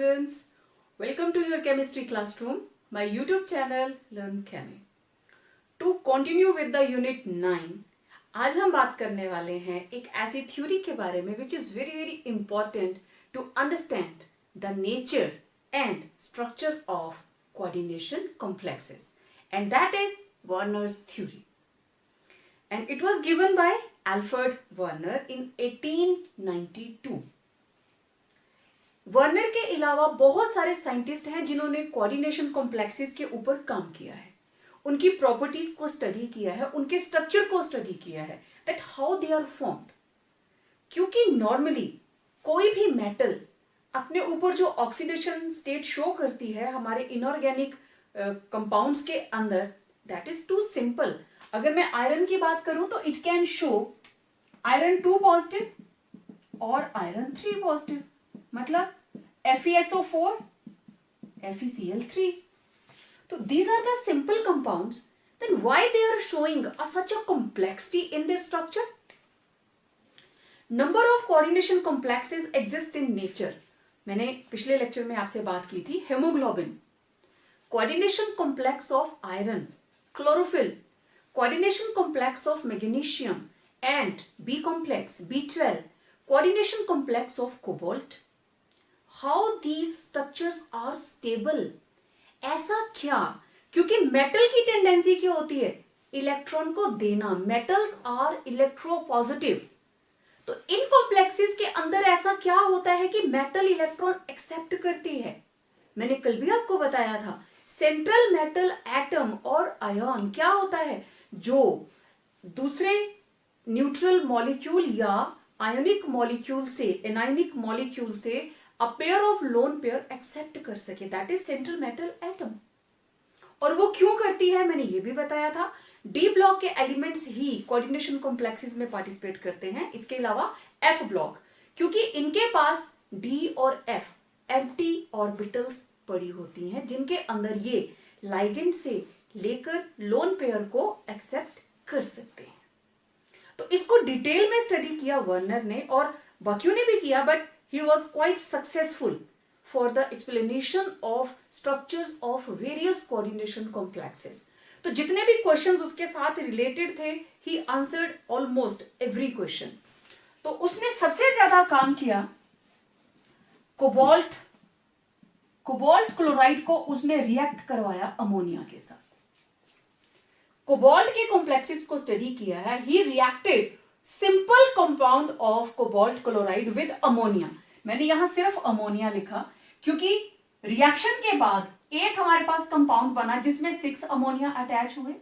students, welcome to your chemistry classroom, my YouTube channel Learn Chemi. To continue with the unit 9, आज हम बात करने वाले हैं एक ऐसी थ्योरी के बारे में which is very very important to understand the nature and structure of coordination complexes, and that is Werner's theory. And it was given by Alfred Werner in 1892. Werner के अलावा बहुत सारे साइंटिस्ट हैं जिन्होंने कोऑर्डिनेशन कॉम्प्लेक्सेस के ऊपर काम किया है, उनकी प्रॉपर्टीज को स्टडी किया है, उनके स्ट्रक्चर को स्टडी किया है, that how they are formed. क्योंकि नॉर्मली कोई भी मेटल अपने ऊपर जो ऑक्सीडेशन स्टेट शो करती है हमारे इनऑर्गेनिक कंपाउंड्स के अंदर, दैट इज टू सिंपल. अगर मैं आयरन की बात करूं तो it can show iron 2 positive और आयरन 3 पॉजिटिव, मतलब FeSO4 FeCl3. So these are the simple compounds. Then why they are showing such a complexity in their structure? Number of coordination complexes exist in nature. मैंने पिछले lecture में आपसे बात की थी. Haemoglobin, coordination complex of iron, chlorophyll, coordination complex of magnesium and B complex, B12, coordination complex of cobalt. How these structures are stable? ऐसा क्या? क्योंकि मेटल की टेंडेंसी क्या होती है? इलेक्ट्रॉन को देना. Metals are electropositive. तो इन कॉम्प्लेक्सेस के अंदर ऐसा क्या होता है कि मेटल इलेक्ट्रॉन एक्सेप्ट करती है? मैंने कल भी आपको बताया था, सेंट्रल मेटल एटम और आयन क्या होता है जो दूसरे न्यूट्रल मॉलिक्यूल या आयोनिक मॉलिक्यूल से, एनायनिक मॉलिक्यूल से a pair of lone pair accept कर सके, that is central metal atom. और वो क्यों करती है मैंने ये भी बताया था. डी ब्लॉक के एलिमेंट्स ही कोऑर्डिनेशन कॉम्प्लेक्सेस में पार्टिसिपेट करते हैं. इसके अलावा एफ ब्लॉक, क्योंकि इनके पास डी और एफ एम्प्टी ऑर्बिटल्स पड़ी होती हैं जिनके अंदर ये लाइगेंड से लेकर लोन पेयर को एक्सेप्ट कर सकते हैं. तो इसको डिटेल में स्टडी किया वर्नर ने, और बाकियों ने भी किया, but he was quite successful for the explanation of structures of various coordination complexes. तो जितने भी क्वेश्चंस उसके साथ रिलेटेड थे, he answered almost every question. तो उसने सबसे ज्यादा काम किया कोबाल्ट क्लोराइड को उसने रिएक्ट करवाया अमोनिया के साथ. कोबाल्ट के कॉम्प्लेक्सेस को स्टडी किया है. he reacted simple compound of cobalt chloride with ammonia. मैंने यहां सिर्फ अमोनिया लिखा क्योंकि रिएक्शन के बाद एक हमारे पास कंपाउंड बना जिसमें 6 अमोनिया अटैच हुए,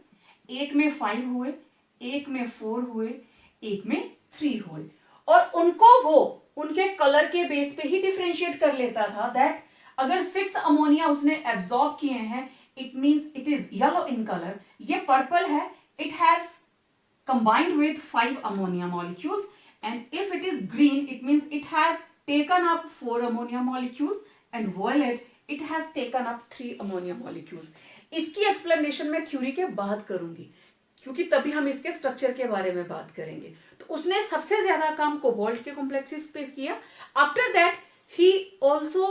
एक में 5 हुए, एक में 4 हुए, एक में 3 हुए, और उनको वो उनके कलर के बेस पे ही डिफरेंशिएट कर लेता था. दैट अगर 6 अमोनिया उसने एब्जॉर्ब किए हैं, it means it is yellow in colour. ये पर्पल है, it has combined with 5 ammonia molecules, and if it is green it means it has taken up 4 ammonia molecules, and violet it has taken up 3 ammonia molecules. इसकी explanation मैं theory के बाद करूंगी क्योंकि तभी हम इसके स्ट्रक्चर के बारे में बात करेंगे. तो उसने सबसे ज्यादा काम कोबाल्ट के कॉम्प्लेक्सेस पे किया. After that he also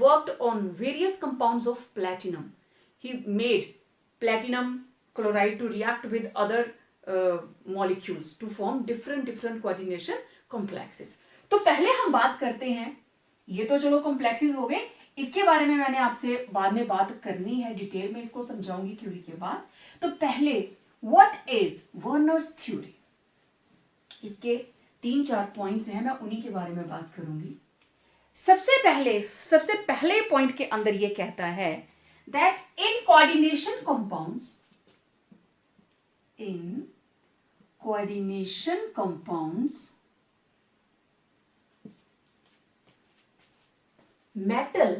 worked on various compounds of platinum. He made platinum chloride to react with other molecules to form different coordination complexes. तो पहले हम बात करते हैं, ये तो चलो कॉम्प्लेक्सेस हो गए, इसके बारे में मैंने आपसे बाद में बात करनी है, डिटेल में इसको समझाऊंगी थ्योरी के बाद. तो पहले व्हाट इज वर्नर्स थ्योरी, इसके 3-4 पॉइंट्स हैं, मैं उन्हीं के बारे में बात करूंगी. सबसे पहले पॉइंट के अंदर ये कहता है that in coordination compounds, metal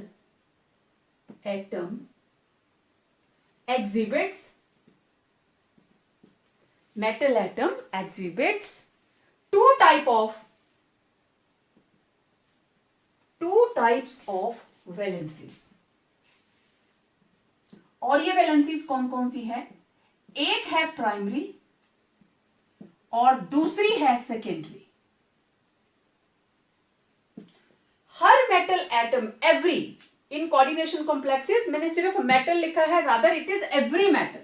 atom exhibits two types of valencies. और ये वैलेंसीज कौन कौन सी है? एक है प्राइमरी और दूसरी है secondary. Her metal atom, every in coordination complexes मैंने सिर्फ मेटल लिखा है, rather it is every metal.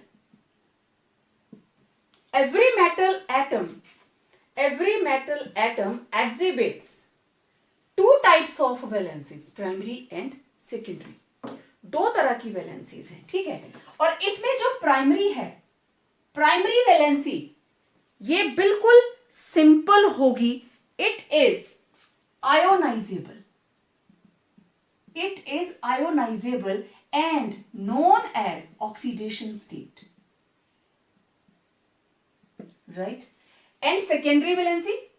Every metal atom exhibits two types of valencies, primary and secondary. दो तरह की वैलेंसीज हैं, ठीक है. और इसमें जो प्राइमरी है, प्राइमरी वैलेंसी ये बिल्कुल सिंपल होगी. It is ionisable. It is ionizable and known as oxidation state. Right? And secondary valency,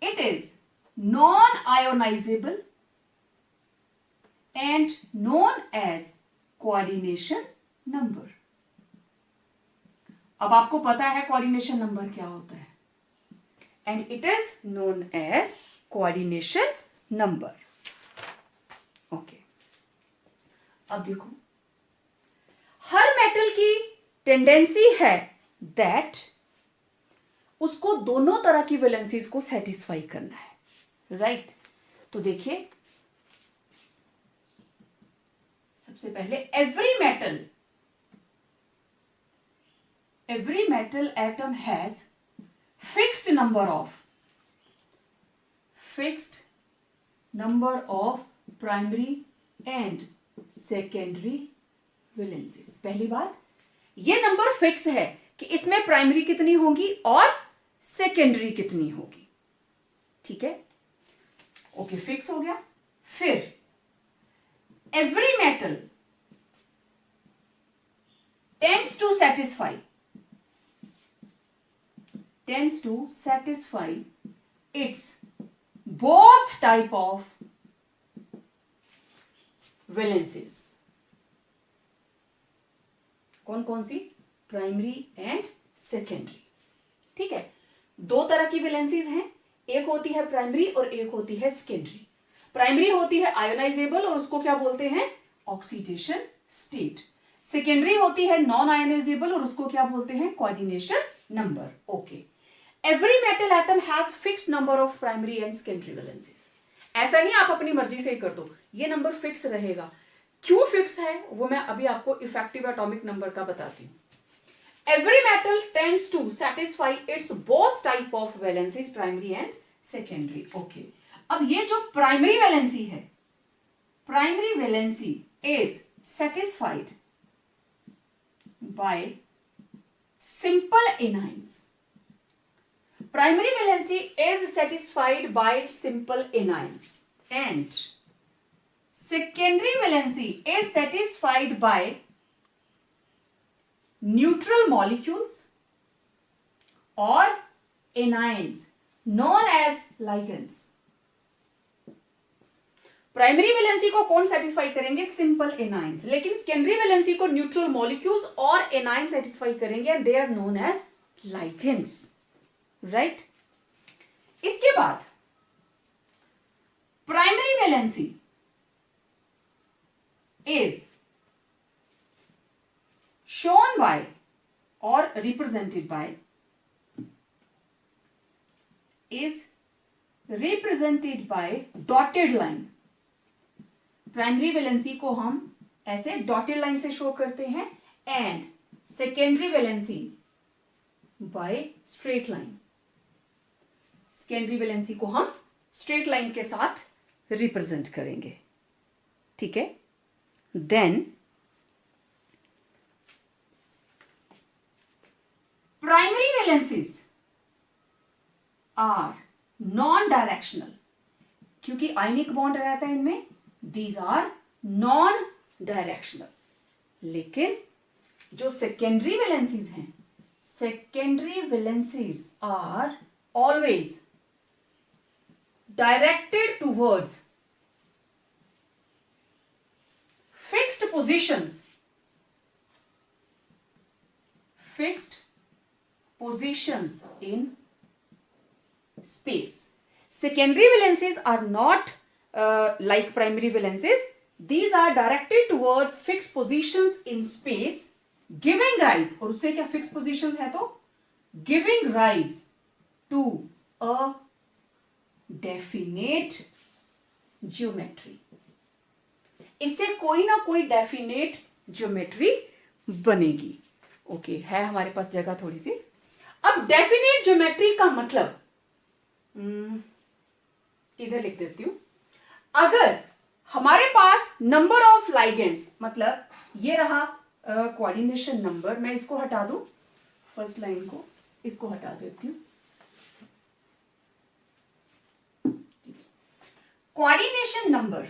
it is non-ionizable and known as coordination number. अब आपको पता है coordination number क्या होता है, and it is known as coordination number. Okay. अब देखो, हर metal की टेंडेंसी है दैट उसको दोनों तरह की वैलेंसीज को सेटिस्फाई करना है, राइट? तो देखिए, सबसे पहले every metal atom has fixed number of primary and secondary valencies. पहली बात, ये नंबर फिक्स है कि इसमें प्राइमरी कितनी होगी और सेकेंडरी कितनी होगी, ठीक है? ओके, फिक्स हो गया. फिर every metal tends to satisfy its both type of valencies. कौन कौन सी? प्राइमरी एंड सेकेंडरी, ठीक है. दो तरह की वैलेंसीज हैं, एक होती है प्राइमरी और एक होती है सेकेंडरी. प्राइमरी होती है आयोनाइजेबल और उसको क्या बोलते हैं? Oxidation state. सेकेंडरी होती है नॉन आयोनाइजेबल और उसको क्या बोलते हैं? Coordination number. Okay. Every metal atom has fixed number of primary and secondary valencies. ऐसा नहीं आप अपनी मर्जी से ही कर दो, ये नंबर फिक्स रहेगा. क्यों फिक्स है वो मैं अभी आपको इफेक्टिव एटॉमिक नंबर का बताती हूं. Every metal tends to satisfy its both type of valencies, primary and secondary. Okay. अब ये जो प्राइमरी वैलेंसी है, primary valency is satisfied by simple anions. Primary valency is satisfied by simple anions and secondary valency is satisfied by neutral molecules or anions known as ligands. Primary valency को कौन satisfy करेंगे? Simple anions. लेकिन secondary valency को neutral molecules और anion satisfy करेंगे and they are known as ligands, right? इसके बाद primary valency is shown by और represented by dotted line. Primary valency को हम ऐसे डॉटेड लाइन से शो करते हैं and secondary valency by straight line. Secondary valency को हम स्ट्रेट लाइन के साथ रिप्रेजेंट करेंगे, ठीक है? Then primary valencies are non directional. क्योंकि आयनिक बॉन्ड रहता है इनमें, दीज आर नॉन डायरेक्शनल. लेकिन जो सेकेंडरी वैलेंसीज हैं, secondary valencies are always directed towards fixed positions in space. Secondary valencies are not like primary valencies. These are directed towards fixed positions in space, giving rise, और उससे क्या fixed positions है तो giving rise to a definite geometry. इससे कोई ना कोई definite geometry बनेगी। ओके, है हमारे पास जगह थोड़ी सी। अब डेफिनेट ज्योमेट्री का मतलब इधर लिख देती हूं। अगर हमारे पास नंबर ऑफ लाइगेंड्स, मतलब ये रहा कोऑर्डिनेशन नंबर, मैं इसको हटा दूं, फर्स्ट लाइन को इसको हटा देती हूं। कोऑर्डिनेशन नंबर,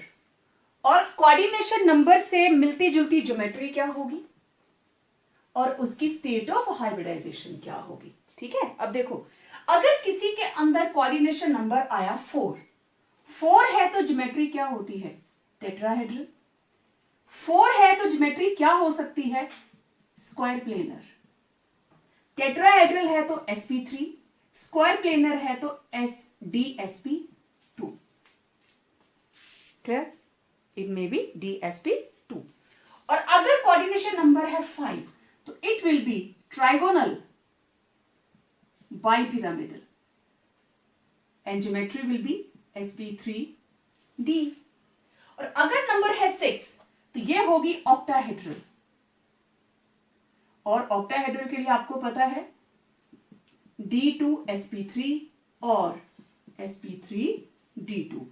और कोऑर्डिनेशन नंबर से मिलती जुलती ज्योमेट्री क्या होगी और उसकी स्टेट ऑफ हाइब्रिडाइजेशन क्या होगी। ठीक है, अब देखो, अगर किसी के अंदर कोऑर्डिनेशन नंबर आया 4 है तो ज्योमेट्री क्या होती है, टेट्राहेड्रल। 4 है तो ज्योमेट्री क्या हो सकती है, स्क्वायर प्लेनर। टेट्राहेड्रल है तो sp3, स्क्वायर प्लेनर है तो dsp2। Clear, it may be dsp2। और अगर कोऑर्डिनेशन नंबर है 5 तो it will be trigonal bipyramidal and geometry will be sp3d। और अगर नंबर है 6 तो ये होगी ऑक्टाहेड्रल, और ऑक्टाहेड्रल के लिए आपको पता है d2sp3 और sp3d2।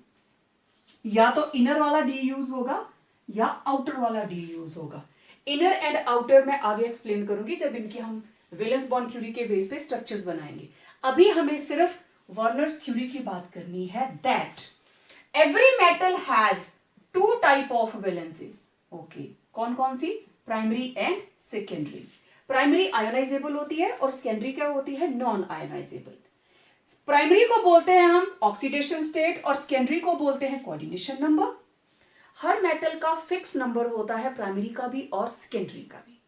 या तो इनर वाला d यूज होगा या आउटर वाला d यूज होगा। इनर एंड आउटर मैं आगे एक्सप्लेन करूंगी जब इनकी हम वैलेंस बॉन्ड थ्योरी के बेस पे स्ट्रक्चर्स बनाएंगे। अभी हमें सिर्फ वर्नर्स थ्योरी की बात करनी है, that every metal has 2 type of valences. Okay, कौन कौन सी, primary and secondary. Primary ionisable होती है और सेकेंडरी क्या होती है, नॉन आयोनाइजेबल। प्राइमरी को बोलते हैं हम ऑक्सीडेशन स्टेट और सेकेंडरी को बोलते हैं कोऑर्डिनेशन नंबर। हर मेटल का फिक्स नंबर होता है, प्राइमरी का भी और सेकेंडरी का भी,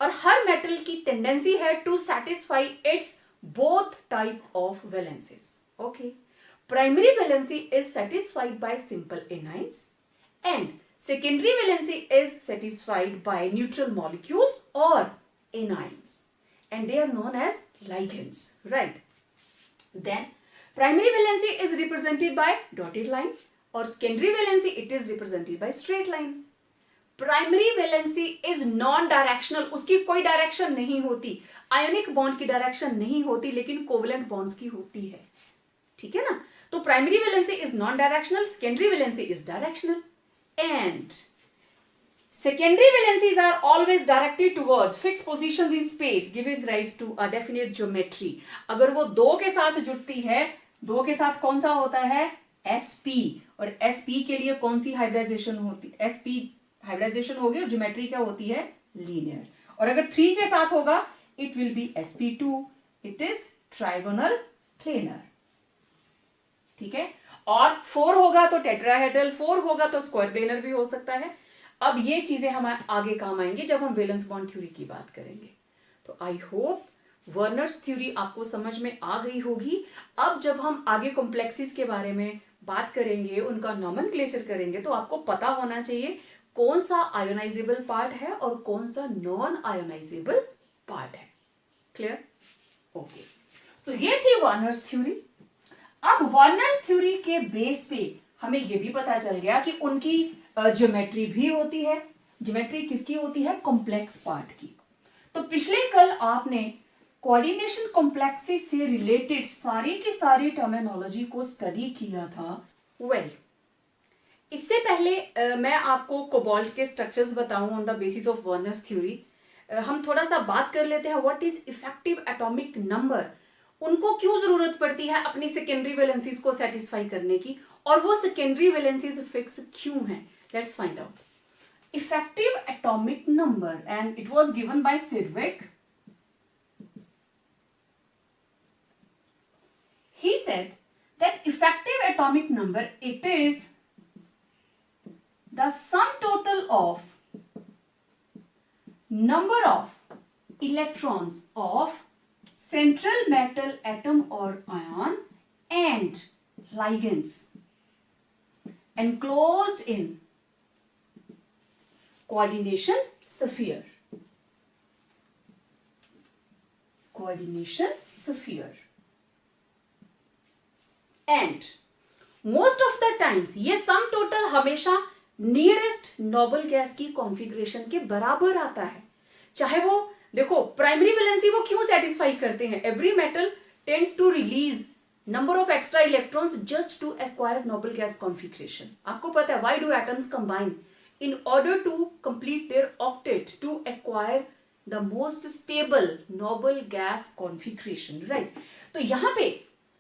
और हर मेटल की टेंडेंसी है to satisfy its both type of valences. Okay, primary valency is satisfied by simple anions and secondary valency is satisfied by neutral molecules or anions, and they are known as ligands, right? Then primary valency is represented by dotted line or secondary valency it is represented by straight line. Primary valency is non directional, उसकी कोई direction नहीं होती, ionic bond की direction नहीं होती, लेकिन covalent bonds की होती है। ठीक है ना, तो primary valency is non directional, secondary valency is directional, and secondary valencies are always directed towards fixed positions in space giving rise to a definite geometry। अगर वो 2 के साथ जुड़ती है, 2 के साथ कौन सा होता है, sp, और sp के लिए कौन सी हाइब्रिडाइजेशन होती है, sp हाइब्रिडाइजेशन होगी और ज्योमेट्री क्या होती है, लीनियर। और अगर 3 के साथ होगा it will be sp2, it is trigonal planar। ठीक है, और 4 होगा तो टेट्राहेड्रल, 4 होगा तो स्क्वायर प्लेनर भी हो सकता है। अब ये चीजें हमारे आगे काम आएंगी जब हम वैलेंस बॉन्ड थ्योरी की बात करेंगे। तो आई होप वर्नर्स थ्योरी आपको समझ में आ गई होगी। अब जब हम आगे कॉम्प्लेक्सिस के बारे में बात करेंगे, उनका नॉमेनक्लेचर करेंगे, तो आपको पता होना चाहिए कौन सा आयोनाइजेबल पार्ट है और कौन सा नॉन आयोनाइजेबल पार्ट है। Clear, okay. तो ये थी वर्नर्स थ्योरी। अब वर्नर्स थ्योरी के बेस पे हमें यह भी पता चल गया कि उनकी ज्योमेट्री भी होती है। ज्योमेट्री किसकी होती है, कॉम्प्लेक्स पार्ट की। तो पिछले कल आपने कोऑर्डिनेशन कॉम्प्लेक्सिस से रिलेटेड सारी की सारी टर्मिनोलॉजी को स्टडी किया था। वेल, इससे पहले मैं आपको कोबाल्ट के स्ट्रक्चर्स बताऊं on the basis of Werner's theory. हम थोड़ा सा बात कर लेते हैं what is effective atomic number, उनको क्यों जरूरत पड़ती है अपनी सेकेंडरी वैलेंसीज को सेटिस्फाई करने की, और वो सेकेंडरी वैलेंसीज फिक्स क्यों हैं। Let's find out effective atomic number, and it was given by Sidgwick. He said that effective atomic number, it is the sum total of number of electrons of central metal atom or ion and ligands enclosed in coordination sphere. Coordination sphere. And most of the times ये sum total हमेशा nearest noble gas की configuration के बराबर आता है। चाहे वो देखो प्राइमरी वैलेंसी वो क्यों सेटिस्फाई करते हैं, every metal tends to release number of extra electrons just to acquire noble gas configuration. आपको पता है why do atoms combine in order to complete their octet to acquire the most stable noble gas configuration, right? तो यहां पे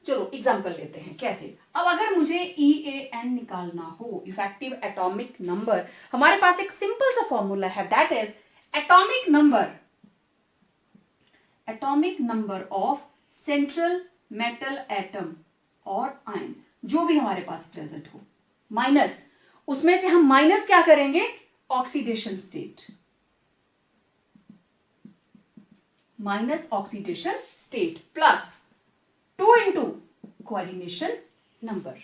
चलो example लेते हैं कैसे। अब अगर मुझे EAN निकालना हो, इफेक्टिव एटॉमिक नंबर, हमारे पास एक सिंपल सा फॉर्मूला है, that is atomic number of central metal atom और आयन, जो भी हमारे पास प्रेजेंट हो, माइनस उसमें से हम माइनस क्या करेंगे, oxidation state, minus oxidation state plus 2 into coordination number.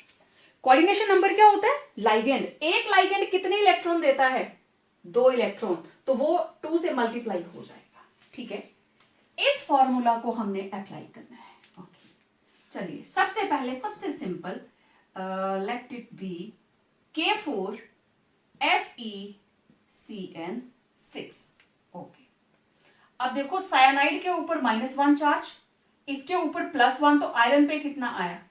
Coordination number क्या होता है, लाइगेंड। एक लाइगेंड कितने इलेक्ट्रॉन देता है, 2 इलेक्ट्रॉन, तो वो 2 से मल्टीप्लाई हो जाएगा। ठीक है, इस फॉर्मूला को हमने अप्लाई करना है। ओके, चलिए सबसे पहले सबसे simple, let it be K4FeCN6। Okay, अब देखो साइनाइड के ऊपर -1 चार्ज, इसके ऊपर +1, तो आयरन पे कितना आया,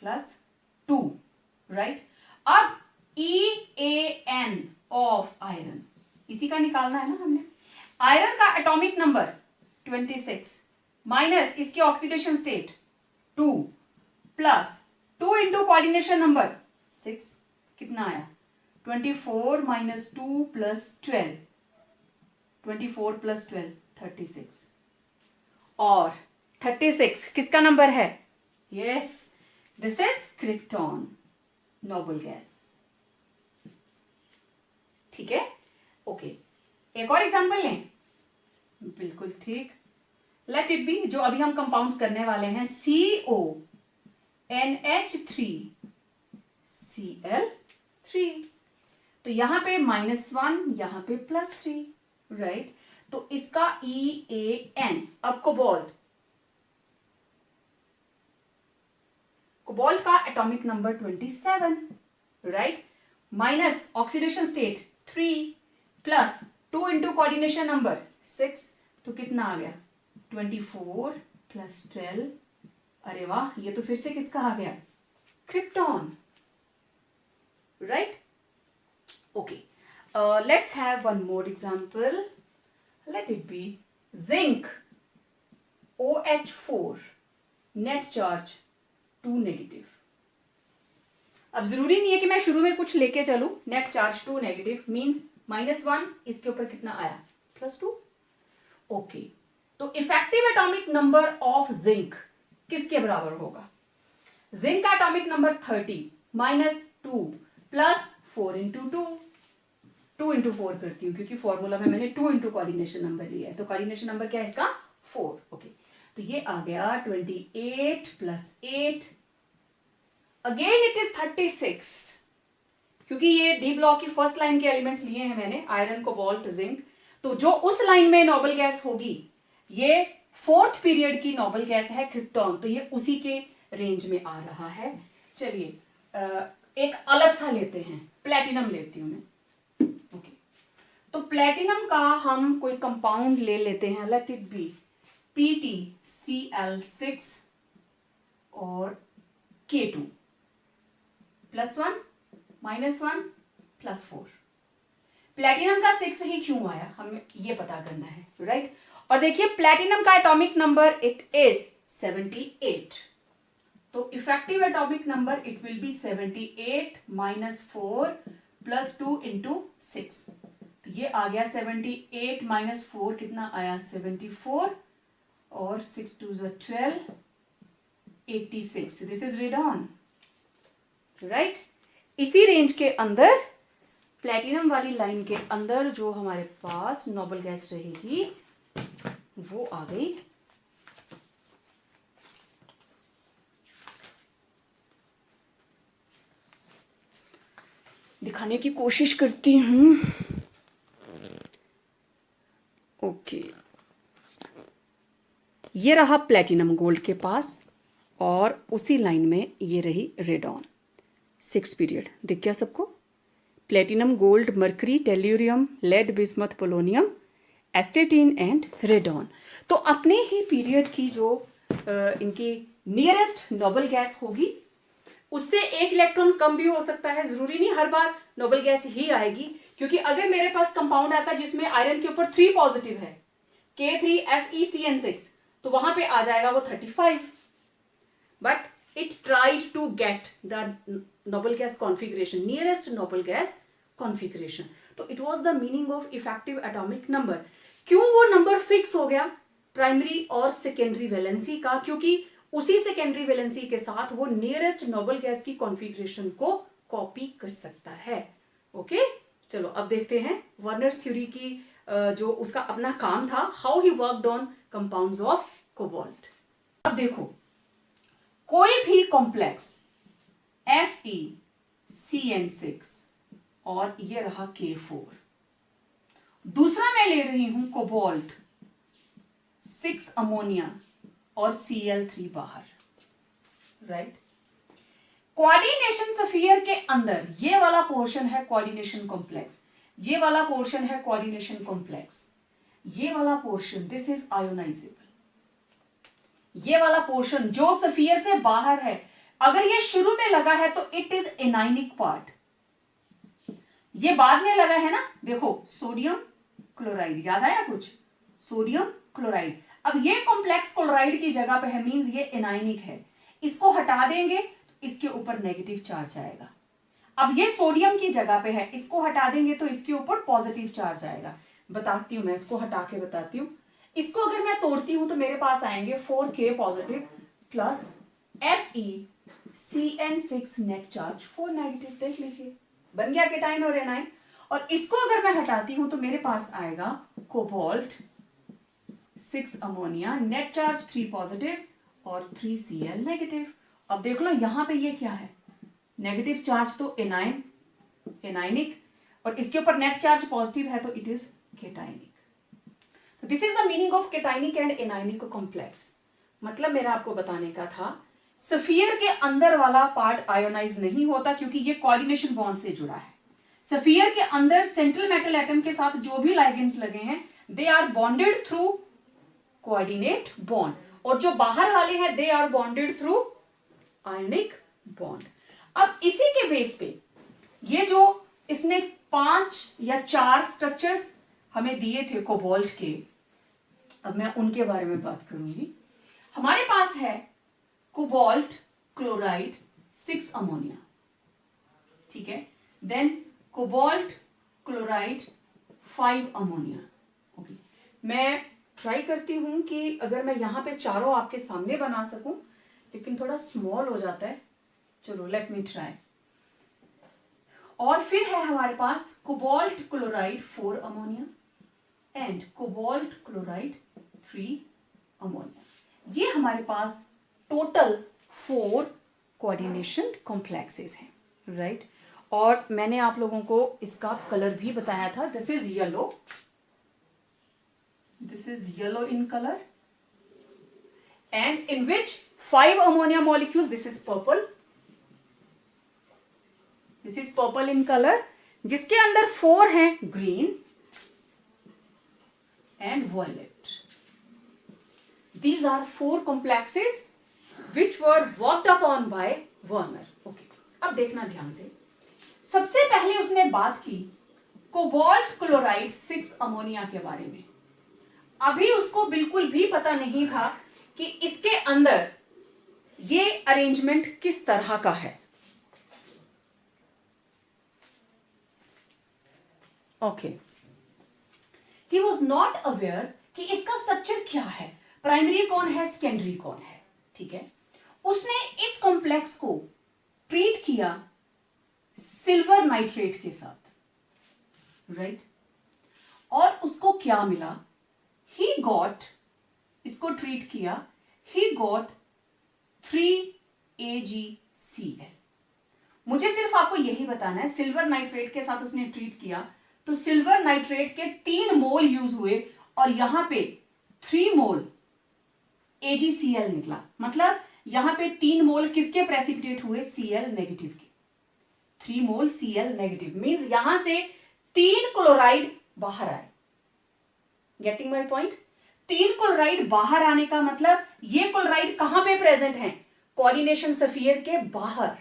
+2, राइट। अब EAN ऑफ आयरन, इसी का निकालना है ना हमने। आयरन का एटॉमिक नंबर 26 माइनस इसकी oxidation state 2 plus 2 into coordination number 6, कितना आया, 24 माइनस 2 प्लस 12, 24 प्लस 12 36, और 36 किसका नंबर है, yes this is krypton noble gas. ठीक है, ओके, एक और एग्जांपल लें, बिल्कुल ठीक, लेट इट बी, जो अभी हम कंपाउंड्स करने वाले हैं, CONH3Cl3, तो यहां पे -1, यहां पे +3, राइट। तो इसका EAN, अब कोबाल्ट का atomic number 27, right, minus oxidation state 3 plus 2 into coordination number 6, तो कितना आ गया, 24 प्लस 12, अरे वाह, ये तो फिर से किसका आ गया, krypton, right. Okay, let's have one more example, let it be zinc OH4 net charge 2 negative. अब जरूरी नहीं है कि मैं शुरू में कुछ लेके चलूं, नेट चार्ज 2 नेगेटिव मींस -1, इसके ऊपर कितना आया, +2। ओके, तो effective atomic number of zinc किसके बराबर होगा, जिंक का atomic number 30 -2 plus 4 into 2 into 4 करती हूँ क्योंकि फॉर्मूला में मैंने 2 इंटू कोऑर्डिनेशन नंबर लिया है, तो कोऑर्डिनेशन नंबर क्या है इसका, 4। ओके, तो ये आ गया 28 प्लस 8, अगेन इट इज 36, क्योंकि ये डी ब्लॉक की फर्स्ट लाइन के एलिमेंट्स लिए हैं मैंने, आयरन, कोबाल्ट, जिंक, तो जो उस लाइन में नोबल गैस होगी, ये 4th पीरियड की नोबल गैस है क्रिप्टॉन, तो ये उसी के रेंज में आ रहा है। चलिए एक अलग सा लेते हैं, प्लेटिनम लेती हूं मैं। ओके, तो प्लेटिनम का हम कोई कंपाउंड ले लेते हैं, लेट इट बी PtCl6 और K2 +1 -1 +4। प्लेटिनम का 6 ही क्यों आया, हमें ये पता करना है, राइट। और देखिए प्लेटिनम का एटॉमिक नंबर इट इज 78, तो effective atomic number it will be 78 -4 plus 2 into 6, तो ये आ गया 78 -4 कितना आया, 74, और 6 2 12, 86, दिस इज रेडॉन, राइट। इसी रेंज के अंदर, प्लेटिनम वाली लाइन के अंदर जो हमारे पास नोबल गैस रहेगी वो आ गई दिखाने की कोशिश करती हूं। ओके, ये रहा प्लेटिनम गोल्ड के पास, और उसी लाइन में ये रही रेडॉन 6 पीरियड, दिख गया सबको। Platinum, gold, mercury, tellurium, lead, bismuth, polonium, astatine and radon. तो अपने ही पीरियड की जो इनकी नियरेस्ट नोबल गैस होगी उससे एक इलेक्ट्रॉन कम भी हो सकता है, जरूरी नहीं हर बार नोबल गैस ही आएगी, क्योंकि अगर मेरे पास कंपाउंड आता है जिसमें आयरन के ऊपर 3 पॉजिटिव है, K3FeCN6, तो वहां पे आ जाएगा वो 35, but it tried to get the noble gas configuration, nearest noble gas configuration. तो it was the meaning of effective atomic number. क्यों वो नंबर फिक्स हो गया प्राइमरी और सेकेंडरी वैलेंसी का? क्योंकि उसी सेकेंडरी वैलेंसी के साथ वो नियरेस्ट नोबल गैस की कॉन्फ़िगरेशन को कॉपी कर सकता है। ओके, चलो अब देखते हैं वर्नर्स थ्योरी की जो उसका अपना काम था, how he worked on compounds of cobalt. अब देखो, कोई भी कॉम्प्लेक्स FeCN6 और ये रहा K4, दूसरा मैं ले रही हूं कोबाल्ट 6 अमोनिया और Cl3 बाहर, राइट। कोऑर्डिनेशन स्फीयर के अंदर ये वाला पोर्शन है कोऑर्डिनेशन कॉम्प्लेक्स, ये वाला पोर्शन है कोऑर्डिनेशन कॉम्प्लेक्स, ये वाला पोर्शन दिस इज आयोनाइजेबल, ये वाला पोर्शन जो स्फीयर से बाहर है, अगर ये शुरू में लगा है तो इट इज एनाइनिक पार्ट, ये बाद में लगा है ना, देखो सोडियम क्लोराइड, याद आया कुछ, सोडियम क्लोराइड। अब ये कॉम्प्लेक्स क्लोराइड की जगह पे है, मींस ये एनाइनिक है, इसको हटा देंगे तो इसके ऊपर नेगेटिव चार्ज आएगा। अब ये सोडियम की जगह पे है, इसको हटा देंगे तो इसके ऊपर पॉजिटिव चार्ज आएगा। बताती हूं मैं, इसको हटा के बताती हूं। इसको अगर मैं तोड़ती हूं तो मेरे पास आएंगे 4K positive plus FeCN6 net charge 4 negative. देख लीजिए बन गया केटाइन और एनाइन। और इसको अगर मैं हटाती हूं तो मेरे पास आएगा cobalt 6 ammonia, net charge 3 positive और 3 Cl नेगेटिव। अब देख लो यहां पे ये क्या है, नेगेटिव चार्ज तो एनाइनिक, और इसके ऊपर नेट चार्ज पॉजिटिव है तो इट इज केटाइनिक। तो this is the meaning of cationic and anionic complex. मतलब मेरा आपको बताने का था, सफियर के अंदर वाला पार्ट आयोनाइज नहीं होता क्योंकि ये कोऑर्डिनेशन बॉन्ड से जुड़ा है। सफियर के अंदर सेंट्रल मेटल एटम के साथ जो भी लाइगेंड्स लगे हैं they are bonded through coordinate bond, और जो बाहर वाले हैं they are bonded through ionic bond. अब इसी के बेस पे ये जो इसने 5 या 4 स्ट्रक्चर्स हमें दिए थे कोबाल्ट के, अब मैं उनके बारे में बात करूंगी। हमारे पास है कोबाल्ट क्लोराइड 6 अमोनिया, ठीक है, then cobalt chloride 5 ammonia. Okay, मैं ट्राई करती हूं कि अगर मैं यहां पे चारों आपके सामने बना सकूं, लेकिन थोड़ा स्मॉल हो जाता है। चलो लेट मी ट्राई। और फिर है हमारे पास cobalt chloride 4 ammonia and cobalt chloride 3 ammonia. ये हमारे पास टोटल 4 कोऑर्डिनेशन कॉम्प्लेक्सेस हैं, राइट। और मैंने आप लोगों को इसका कलर भी बताया था, this is yellow, this is yellow in color, and in which 5 ammonia molecule, this is purple, this is purple in color, जिसके अंदर 4 हैं green and violet. These are 4 complexes which were worked upon by Werner. Okay, अब देखना ध्यान से। सबसे पहले उसने बात की कोबाल्ट क्लोराइड 6 अमोनिया के बारे में। अभी उसको बिल्कुल भी पता नहीं था कि इसके अंदर ये अरेंजमेंट किस तरह का है। Okay, he was not aware कि इसका स्ट्रक्चर क्या है, प्राइमरी कौन है, सेकेंडरी कौन है, ठीक है। उसने इस कॉम्प्लेक्स को ट्रीट किया सिल्वर नाइट्रेट के साथ, राइट। और उसको क्या मिला, he got, इसको ट्रीट किया, he got 3AgCl। मुझे सिर्फ आपको यही बताना है, सिल्वर नाइट्रेट के साथ उसने ट्रीट किया तो सिल्वर नाइट्रेट के 3 मोल यूज हुए और यहां पे 3 मोल AgCl निकला। मतलब यहां पे 3 मोल किसके प्रेसिपिटेट हुए, Cl नेगेटिव के। 3 मोल Cl नेगेटिव, मींस यहां से 3 क्लोराइड बाहर आए। Getting my point? 3 क्लोराइड बाहर आने का मतलब ये क्लोराइड कहां पे प्रेजेंट है? कोऑर्डिनेशन स्फीयर के बाहर।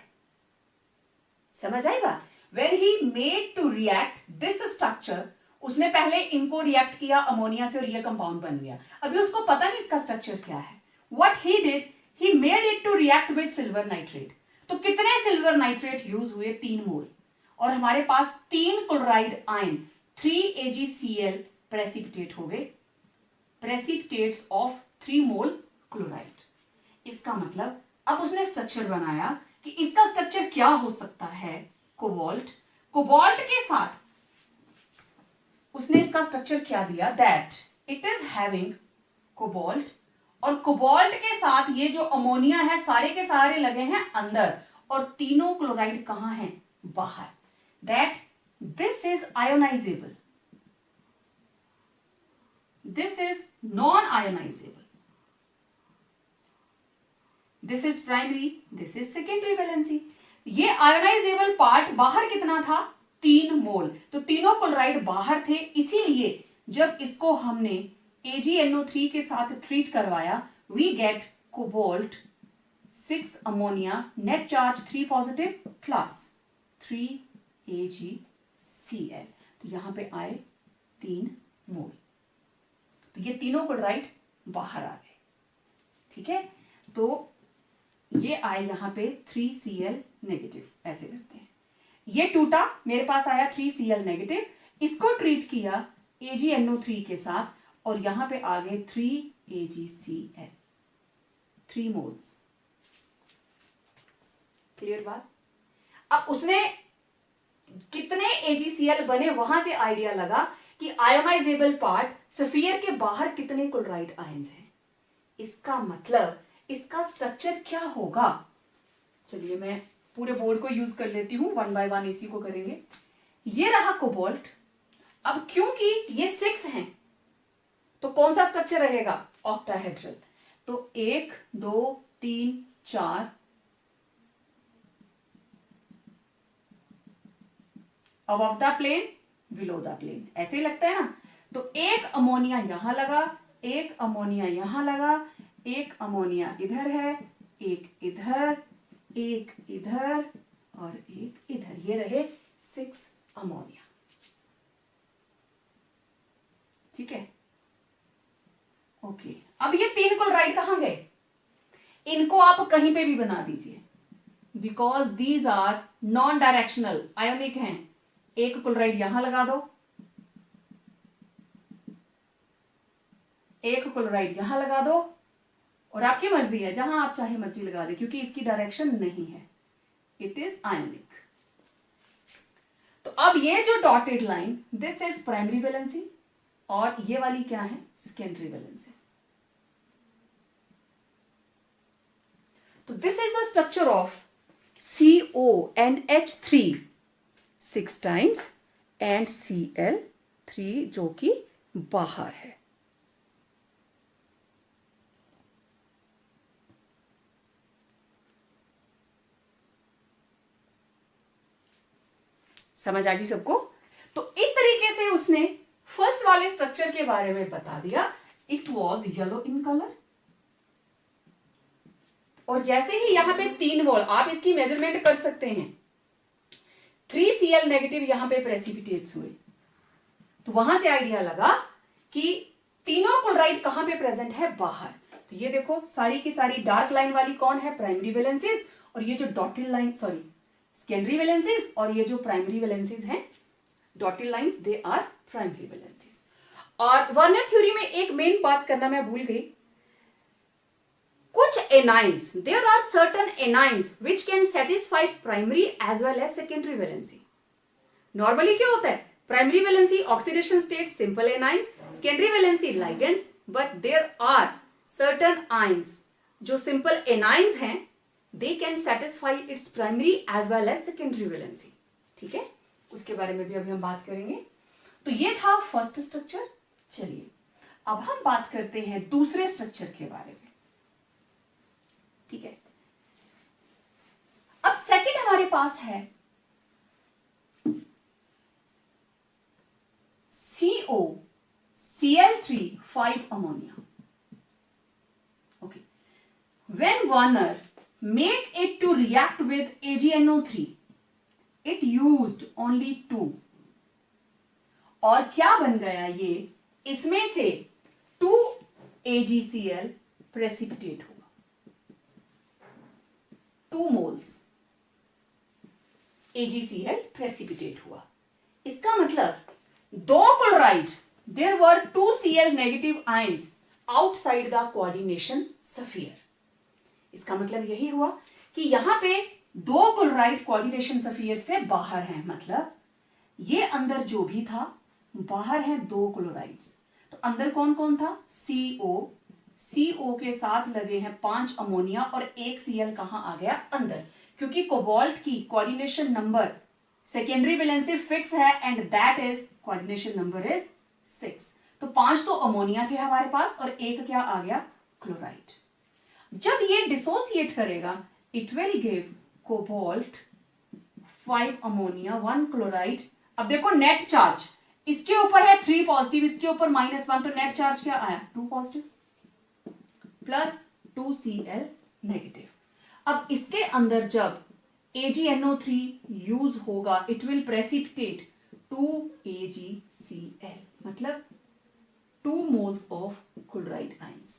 समझ आई बात? When he made to react this structure, उसने पहले इनको रिएक्ट किया अमोनिया से और ये कंपाउंड बन गया। अभी उसको पता नहीं इसका स्ट्रक्चर क्या है। What he did, he made it to react with silver nitrate. तो कितने सिल्वर नाइट्रेट यूज हुए? 3 मोल। और हमारे पास 3 क्लोराइड आयन 3AgCl प्रेसिपिटेट हो गए, प्रेसिपिटेट्स ऑफ 3 मोल क्लोराइड। इसका मतलब अब उसने स्ट्रक्चर बनाया कि इसका स्ट्रक्चर क्या हो सकता है? कोबाल्ट। कोबाल्ट के साथ उसने इसका स्ट्रक्चर क्या दिया? That it is having cobalt, और कोबाल्ट के साथ ये जो अमोनिया है सारे के सारे लगे हैं अंदर, और तीनों क्लोराइड कहां हैं? बाहर। That this is ionisable, this is non ionisable, this is primary, this is secondary valency. ये आयोनाइजेबल पार्ट बाहर कितना था? 3 मोल। तो तीनों क्लोराइड बाहर थे, इसीलिए जब इसको हमने AgNO3 के साथ ट्रीट करवाया, we get cobalt 6 ammonia, net charge 3 positive plus 3 AgCl। तो यहां पे आए 3 मोल। तो ये तीनों क्लोराइड बाहर आ गए। ठीक है, तो ये आए यहां पे 3Cl नेगेटिव। ऐसे करते हैं, ये टूटा, मेरे पास आया 3Cl नेगेटिव, इसको ट्रीट किया AgNO3 के साथ, और यहां पे आ गए 3AgCl, 3 मोल्स। क्लियर बात? अब उसने कितने AgCl बने, वहां से आइडिया लगा कि आयोनाइजेबल पार्ट स्फीयर के बाहर कितने क्लोराइड आयंस हैं। इसका मतलब इसका स्ट्रक्चर क्या होगा? चलिए मैं पूरे बोर्ड को यूज कर लेती हूं, 1 बाय 1 इसी को करेंगे। ये रहा कोबाल्ट। अब क्योंकि ये 6 हैं, तो कौन सा स्ट्रक्चर रहेगा? ऑक्टाहेड्रल। तो 1 2 3 4, above the plane, below the plane, ऐसे ही लगता है ना। तो एक अमोनिया यहां लगा, एक अमोनिया यहां लगा, एक अमोनिया इधर है, एक इधर, एक इधर और एक इधर। ये रहे 6 अमोनिया। ठीक है, ओके। अब ये 3 क्लोराइड कहां गए? इनको आप कहीं पे भी बना दीजिए, because these are non directional ionic हैं। एक क्लोराइड यहां लगा दो, एक क्लोराइड यहां लगा दो, और आपकी मर्जी है, जहां आप चाहे मर्जी लगा दे, क्योंकि इसकी डायरेक्शन नहीं है, इट इज आयोनिक। तो अब ये जो dotted line, this is primary valency, और ये वाली क्या है? Secondary valency. तो this is the structure of CONH3 6 times and Cl3 जो कि बाहर है। समझ आ गई सबको? तो इस तरीके से उसने फर्स्ट वाले स्ट्रक्चर के बारे में बता दिया। It was yellow in colour, और जैसे ही यहां पे 3 मोल, आप इसकी मेजरमेंट कर सकते हैं, 3Cl नेगेटिव यहां पे प्रेसिपिटेट्स हुए, तो वहां से आइडिया लगा कि तीनों क्लोराइड कहां पे प्रेजेंट है? बाहर। तो ये देखो सारी की सारी डार्क लाइन वाली कौन है? प्राइमरी वैलेंसीज, और ये जो dotted line, sorry secondary valencies, और ये जो प्राइमरी वैलेंसीज हैं dotted lines, they are primary valencies. और वर्नर थ्योरी में एक मेन बात करना मैं भूल गई, कुछ anions, there are certain anions which can satisfy primary as well as secondary valency. Normally क्या होता है? Primary valency oxidation state simple anions, secondary valency ligands, but there are certain ions जो सिंपल एनाइंस हैं, they can satisfy its primary as well as secondary valency। ठीक है, उसके बारे में भी अभी हम बात करेंगे। तो ये था फर्स्ट स्ट्रक्चर। चलिए अब हम बात करते हैं दूसरे स्ट्रक्चर के बारे में। ठीक है, अब सेकंड हमारे पास है CO Cl3 5 ammonia. Okay. When Warner make it to react with AgNO3, it used only 2. और क्या बन गया ये, इसमें से 2 AgCl प्रेसिपिटेट हुआ, 2 मोल्स AgCl प्रेसिपिटेट हुआ. इसका मतलब 2 chloride, there were 2 Cl negative ions outside the coordination sphere. इसका मतलब यही हुआ कि यहां पे 2 क्लोराइड कोऑर्डिनेशन स्फीयर से बाहर हैं, मतलब ये अंदर जो भी था बाहर हैं 2 क्लोराइड्स. तो अंदर कौन कौन था, CO के साथ लगे हैं 5 अमोनिया और 1 Cl कहां आ गया, अंदर, क्योंकि कोबाल्ट की coordination number secondary valency fix है and that is coordination number is 6. तो 5 तो अमोनिया थे हमारे पास और 1 क्या आ गया, क्लोराइड. जब ये डिसोसिएट करेगा it will give cobalt 5 ammonia 1 chloride. अब देखो नेट चार्ज इसके ऊपर है 3 पॉजिटिव, इसके ऊपर -1, तो नेट चार्ज क्या आया, 2 पॉजिटिव प्लस 2 Cl नेगेटिव. अब इसके अंदर जब AgNO3 यूज होगा इट विल प्रेसिपिटेट 2 AgCl, मतलब 2 मोल्स ऑफ क्लोराइड आयंस.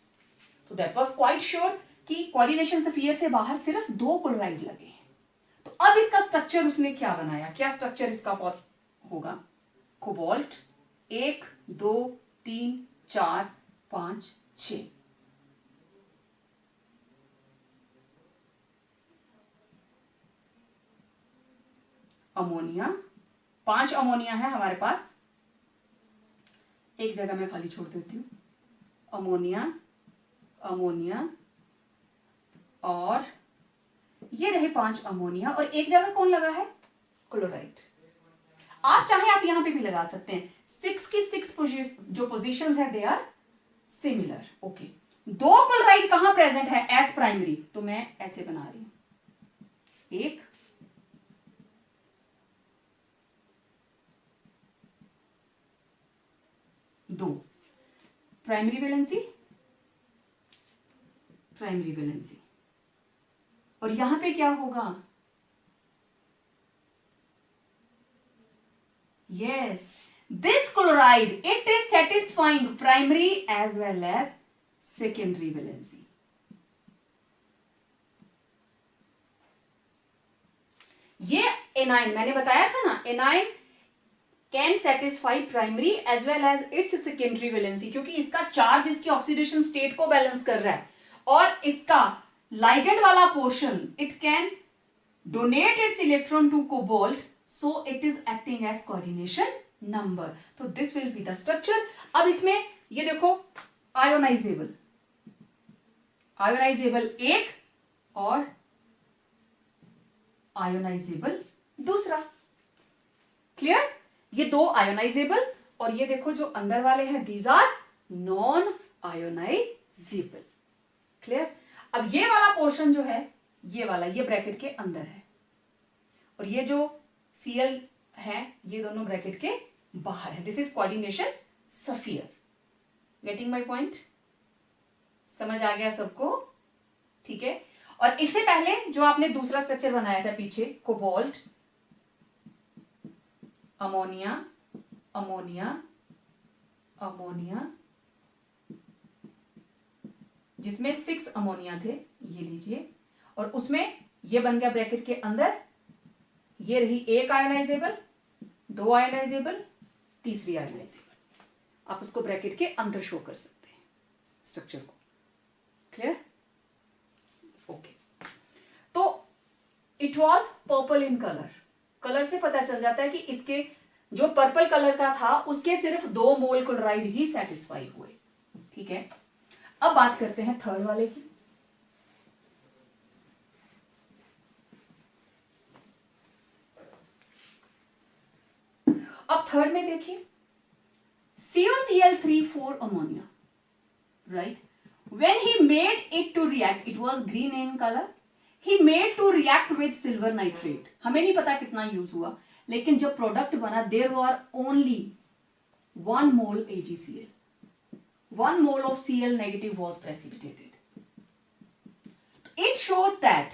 तो दैट वाज क्वाइट श्योर कि कोऑर्डिनेशन स्फीयर से बाहर सिर्फ 2 क्लोराइड लगे हैं. तो अब इसका स्ट्रक्चर उसने क्या बनाया, क्या स्ट्रक्चर इसका होगा, कोबाल्ट 1 2 3 4 5 6. अमोनिया, 5 अमोनिया है हमारे पास, एक जगह मैं खाली छोड़ देती हूं, अमोनिया अमोनिया और ये रहे 5 अमोनिया और एक जगह कौन लगा है, क्लोराइड. आप चाहे आप यहां पे भी लगा सकते हैं. 6 की 6 जो पोजीशंस है they are similar. Okay, 2 chloride कहां प्रेजेंट है, एस प्राइमरी, तो मैं ऐसे बना रही हूं, 1 2 प्राइमरी वैलेंसी, और यहां पे क्या होगा, yes, this chloride it is satisfying primary as well as secondary valency. ये एनाइन मैंने बताया था ना, anion can satisfy primary as well as its secondary valency, क्योंकि इसका चार्ज इसकी ऑक्सीडेशन स्टेट को बैलेंस कर रहा है और इसका लाइगेंड वाला portion it can donate its electron to cobalt, so it is acting as coordination number. तो this will be the structure. अब इसमें ये देखो आयोनाइजेबल 1 और आयोनाइजेबल दूसरा. क्लियर, ये 2 आयोनाइजेबल और ये देखो जो अंदर वाले हैं these are non ionizable. Clear. अब ये वाला पोर्शन जो है ये वाला, ये ब्रैकेट के अंदर है और ये जो Cl है ये दोनों ब्रैकेट के बाहर है. This is coordination sphere. Getting my point, समझ आ गया सबको, ठीक है. और इससे पहले जो आपने दूसरा स्ट्रक्चर बनाया था पीछे, कोबाल्ट अमोनिया अमोनिया अमोनिया, जिसमें 6 अमोनिया थे, ये लीजिए, और उसमें ये बन गया ब्रैकेट के अंदर, ये रही 1 आयोनाइजेबल, 2 आयोनाइजेबल, तीसरी आयोनाइजेबल. आप उसको ब्रैकेट के अंदर शो कर सकते हैं स्ट्रक्चर को. Clear, okay. तो it was purple in colour. Colour से पता चल जाता है कि इसके जो पर्पल कलर का था उसके सिर्फ 2 मोल क्लोराइड ही सेटिस्फाई हुए. ठीक है, अब बात करते हैं थर्ड वाले की. अब थर्ड में देखिए, COCl3 4 ammonia, right. When he made it to react, it was green in color. He made to react with silver nitrate. हमें नहीं पता कितना यूज हुआ, लेकिन जब प्रोडक्ट बना there were only 1 mole AgCl. 1 mole of Cl negative was precipitated. It showed that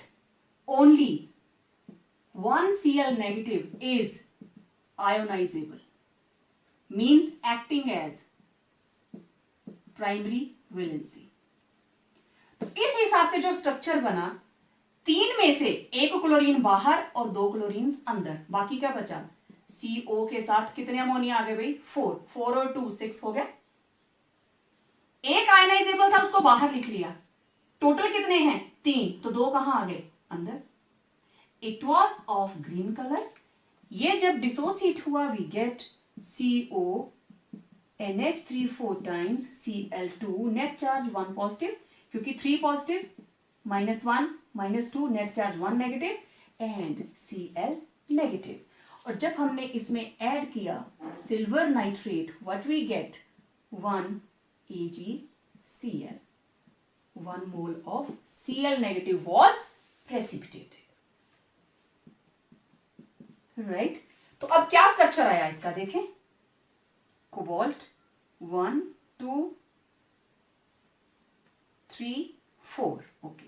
only 1 Cl negative is ionizable, means acting as primary valency. तो इस हिसाब से जो स्ट्रक्चर बना, 3 में से 1 क्लोरीन बाहर और 2 क्लोरीन अंदर, बाकी क्या बचा? CO के साथ कितने अमोनिया आ गए भाई? 4 और 2 6 हो गया. एक आयनाइजेबल था, उसको बाहर लिख लिया. टोटल कितने हैं? 3. तो 2 कहां आ गए? अंदर. It was of green colour. ये जब डिसोसिएट हुआ, we get CO NH3 4 times Cl2, net charge 1 positive, क्योंकि 3 positive, -1 -2, net charge 1 negative and Cl negative. और जब हमने इसमें ऐड किया silver nitrate, what we get? 1 AgCl. 1 mole of Cl negative was precipitated. Right. तो अब क्या स्ट्रक्चर आया इसका देखें. कोबाल्ट 1 2 3 4. ओके.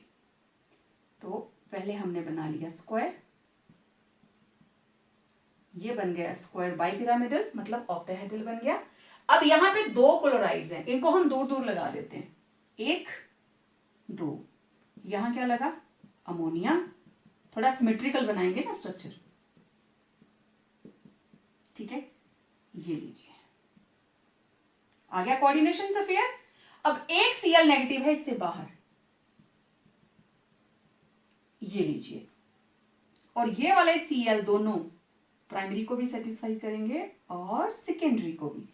तो पहले हमने बना लिया स्क्वायर. ये बन गया स्क्वायर बाई पिरामिडल, मतलब ऑक्टाहेड्रल बन गया. अब यहां पे 2 क्लोराइड्स हैं, इनको हम दूर दूर लगा देते हैं. 1 2. यहां क्या लगा? अमोनिया. थोड़ा सिमेट्रिकल बनाएंगे ना स्ट्रक्चर. ठीक है. ये लीजिए, आ गया कोऑर्डिनेशन से फेयर. अब एक Cl नेगेटिव है इससे बाहर, ये लीजिए. और ये वाले Cl दोनों प्राइमरी को भी सेटिस्फाई करेंगे और सेकेंडरी को भी.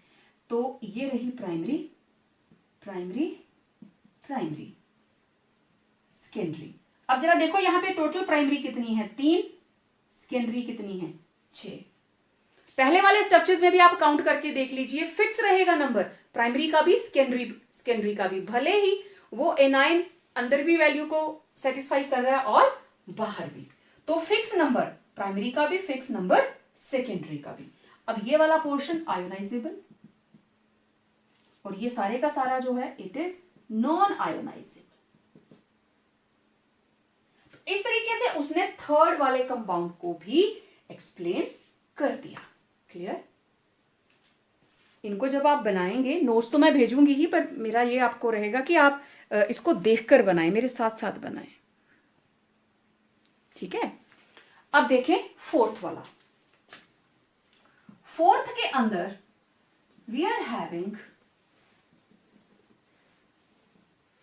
तो ये रही प्राइमरी प्राइमरी प्राइमरी सेकेंडरी. अब जरा देखो यहां पे टोटल प्राइमरी कितनी है? 3. सेकेंडरी कितनी है? 6. पहले वाले स्ट्रक्चर्स में भी आप काउंट करके देख लीजिए, फिक्स रहेगा नंबर, प्राइमरी का भी सेकेंडरी का भी. भले ही वो एनाइन अंदर भी वैल्यू को सेटिस्फाई कर रहा है और बाहर भी, तो फिक्स नंबर प्राइमरी का भी, फिक्स नंबर सेकेंडरी का भी. अब ये वाला पोर्शन आयोनाइजेबल और ये सारे का सारा जो है इट इज नॉन आयोनाइजेबल. इस तरीके से उसने थर्ड वाले कंपाउंड को भी एक्सप्लेन कर दिया. क्लियर. इनको जब आप बनाएंगे, नोट्स तो मैं भेजूंगी ही, पर मेरा ये आपको रहेगा कि आप इसको देखकर बनाएं, मेरे साथ साथ बनाएं. ठीक है. अब देखें फोर्थ वाला. फोर्थ के अंदर we are having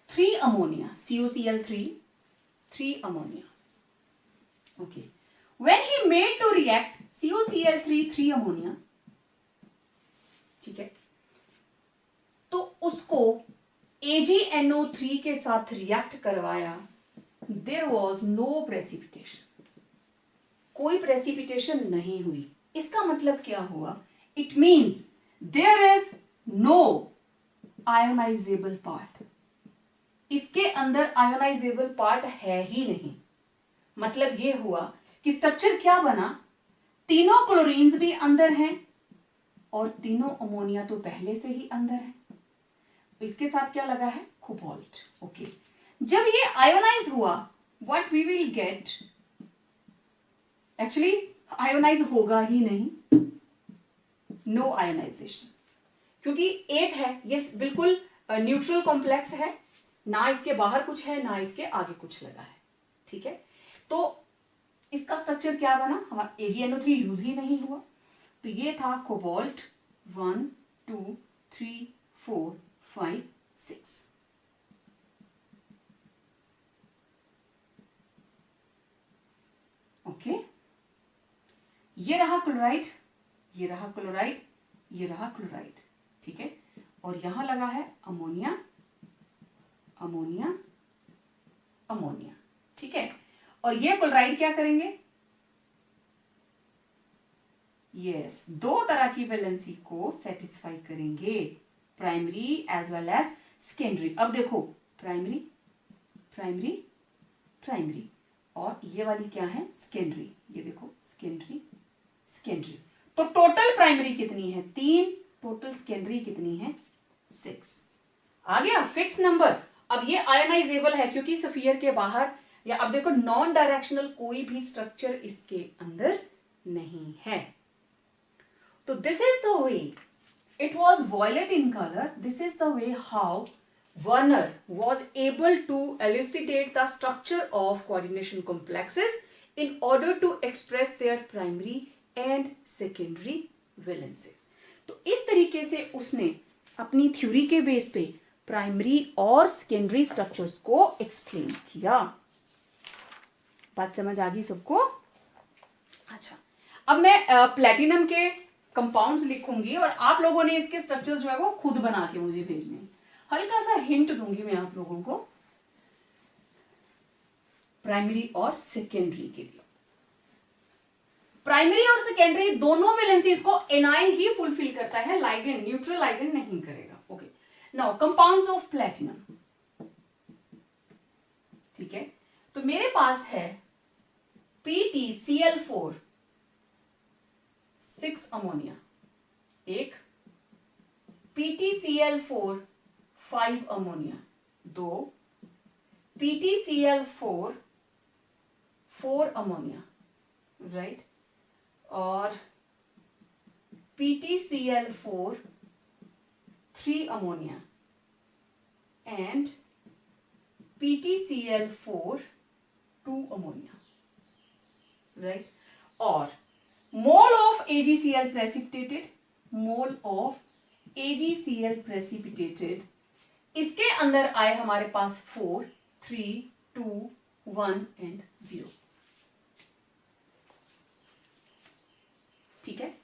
3 ammonia, CuCl3, 3 ammonia. Okay. When he made to react CuCl3 3 ammonia, ठीक है, तो उसको AgNO3 के साथ रिएक्ट करवाया. There was no precipitation. कोई प्रेसिपिटेशन नहीं हुई. इसका मतलब क्या हुआ? It means there is no ionizable part. इसके अंदर आयोनाइजेबल पार्ट है ही नहीं. मतलब ये हुआ कि स्ट्रक्चर क्या बना? तीनों क्लोरीन्स भी अंदर हैं और तीनों अमोनिया तो पहले से ही अंदर है. इसके साथ क्या लगा है? कोबाल्ट. ओके. जब ये आयोनाइज हुआ, what we will get? Actually ionize होगा ही नहीं, नो आयोनाइजेशन, क्योंकि एक है ये बिल्कुल न्यूट्रल कॉम्प्लेक्स है, ना इसके बाहर कुछ है ना इसके आगे कुछ लगा है. ठीक है. तो इसका स्ट्रक्चर क्या बना? हमारा AgNO3 यूज ही नहीं हुआ. तो ये था कोबाल्ट 1 2 3 4 5 6. ओके. ये रहा क्लोराइड, ये रहा क्लोराइड, ये रहा क्लोराइड. ठीक है. और यहां लगा है अमोनिया अमोनिया अमोनिया. ठीक है. और ये क्लोराइड क्या करेंगे? यस, 2 तरह की वैलेंसी को सेटिस्फाई करेंगे, primary as well as secondary. अब देखो प्राइमरी प्राइमरी प्राइमरी और ये वाली क्या है? सेकेंडरी. ये देखो सेकेंडरी सेकेंडरी. तो टोटल प्राइमरी कितनी है? 3 टोटल सेकेंडरी कितनी है 6। आ गया फिक्स नंबर। अब ये आयनाइजेबल है क्योंकि स्फीयर के बाहर, या अब देखो नॉन डायरेक्शनल कोई भी स्ट्रक्चर इसके अंदर नहीं है। तो this is the way, it was violet in colour, this is the way how Werner was able to elucidate the structure of coordination complexes in order to express their primary and secondary valences. तो इस तरीके से उसने अपनी theory के base पे primary और secondary structures को एक्सप्लेन किया। बात समझ आ गई सबको? अच्छा, अब मैं प्लेटिनम के कंपाउंड्स लिखूंगी और आप लोगों ने इसके स्ट्रक्चर्स जो है वो खुद बना के मुझे भेजने। हल्का सा हिंट दूंगी मैं आप लोगों को प्राइमरी और सेकेंडरी के लिए। प्राइमरी और सेकेंडरी दोनों वैलेंसीज को एनाइन ही फुलफिल करता है, लाइगेंड, न्यूट्रल लाइगेंड नहीं करेगा। Okay, now compounds of platinum. ठीक है, तो मेरे पास है PtCl4 6 अमोनिया, एक PtCl4 5 ammonia, 2 PtCl4 4 ammonia, right, और PtCl4 3 ammonia and PtCl4 2 ammonia, right. और mole of AgCl precipitated, mole of AgCl precipitated, इसके अंदर आए हमारे पास 4 3 2 1 एंड 0। ठीक है,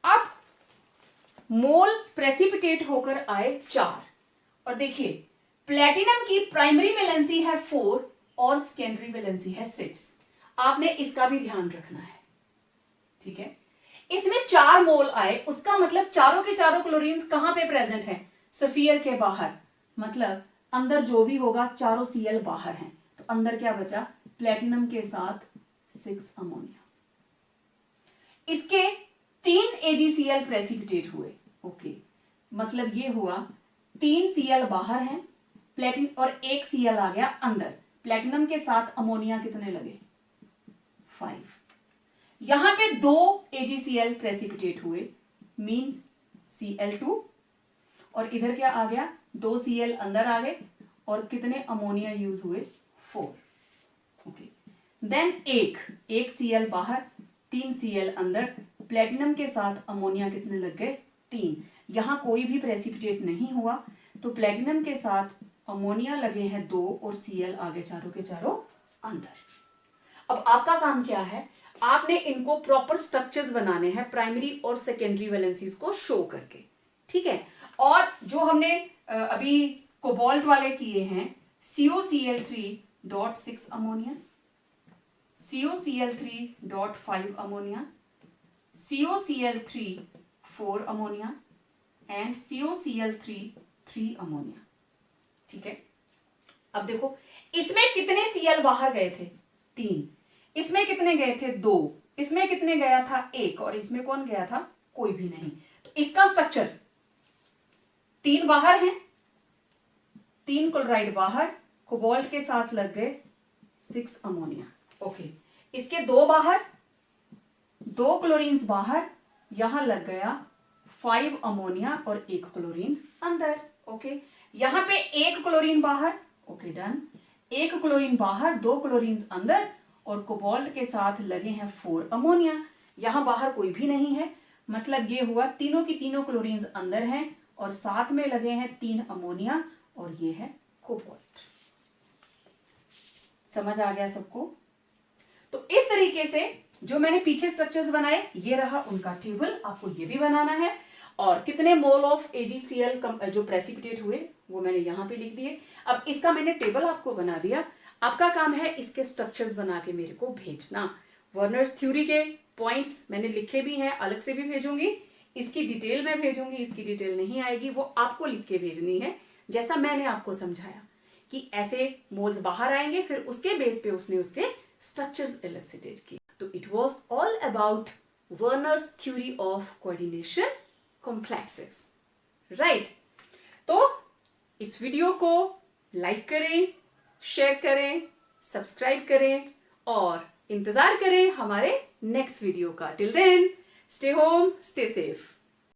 अब मोल प्रेसिपिटेट होकर आए 4, और देखिए प्लैटिनम की प्राइमरी वैलेंसी है 4 और सेकेंडरी वैलेंसी है 6। आपने इसका भी ध्यान रखना है। ठीक है, इसमें 4 मोल आए, उसका मतलब चारों के चारों क्लोरीन्स कहां पे प्रेजेंट हैं? स्फीयर के बाहर, मतलब अंदर जो भी होगा चारों Cl बाहर हैं, तो अंदर क्या बचा? प्लैटिनम के साथ 6 अमोनिया। इसके 3 AgCl प्रेसिपिटेट हुए। ओके, मतलब ये हुआ 3 Cl बाहर हैं प्लेटिन और 1 Cl आ गया अंदर। प्लैटिनम के साथ अमोनिया कितने लगे? 5। यहां पे 2 AgCl प्रेसिपिटेट हुए, मींस Cl2, और इधर क्या आ गया? 2 Cl अंदर आ गए और कितने अमोनिया यूज हुए? 4। ओके, देन एक Cl बाहर, 3 Cl अंदर, प्लैटिनम के साथ अमोनिया कितने लग गए? 3। यहां कोई भी प्रेसिपिटेट नहीं हुआ, तो प्लैटिनम के साथ अमोनिया लगे हैं 2 और Cl आगे चारों के चारों अंदर। अब आपका काम क्या है? आपने इनको प्रॉपर स्ट्रक्चर्स बनाने हैं प्राइमरी और सेकेंडरी वैलेंसीज को शो करके। ठीक है, और जो हमने अभी कोबाल्ट वाले किए हैं, COCl3.6 ammonia, COCl3.5 ammonia, COCl3 4 ammonia and COCl3 3 ammonia. ठीक है, अब देखो इसमें कितने Cl बाहर गए थे? 3। इसमें कितने गए थे? 2। इसमें कितने गया था? 1। और इसमें कौन गया था? कोई भी नहीं। तो इसका स्ट्रक्चर 3 बाहर हैं, 3 क्लोराइड बाहर, कोबाल्ट के साथ लग गए 6 अमोनिया। ओके, इसके 2 बाहर, 2 क्लोरीन्स बाहर, यहां लग गया 5 अमोनिया और 1 क्लोरीन अंदर। ओके, यहां पे 1 क्लोरीन बाहर। Okay, done. 1 क्लोरीन बाहर, 2 क्लोरीन्स अंदर, और कोबाल्ट के साथ लगे हैं 4 अमोनिया। यहां बाहर कोई भी नहीं है, मतलब ये हुआ तीनों की तीनों क्लोरीन्स अंदर हैं और साथ में लगे हैं 3 अमोनिया, और ये है कोबाल्ट। समझ आ गया सबको? तो इस तरीके से जो मैंने पीछे स्ट्रक्चर्स बनाए, ये रहा उनका टेबल। आपको ये भी बनाना है, और कितने मोल ऑफ AgCl जो प्रेसिपिटेट हुए वो मैंने यहां पे लिख दिए। अब इसका मैंने टेबल आपको बना दिया, आपका काम है इसके स्ट्रक्चर्स बना के मेरे को भेजना। वर्नर्स थ्योरी के पॉइंट्स मैंने लिखे भी हैं, अलग से भी भेजूंगी, इसकी डिटेल में भेजूंगी, इसकी डिटेल नहीं आएगी, वो आपको लिख के भेजनी है, जैसा मैंने आपको समझाया कि ऐसे मोल्स बाहर आएंगे, फिर उसके बेस पे उसने उसके स्ट्रक्चर्स इलस्ट्रेट किए। तो it was all about Werner's theory of coordination complexes, right. तो इस वीडियो को लाइक करें, शेयर करें, सब्सक्राइब करें और इंतजार करें हमारे नेक्स्ट वीडियो का। Till then, stay home, stay safe.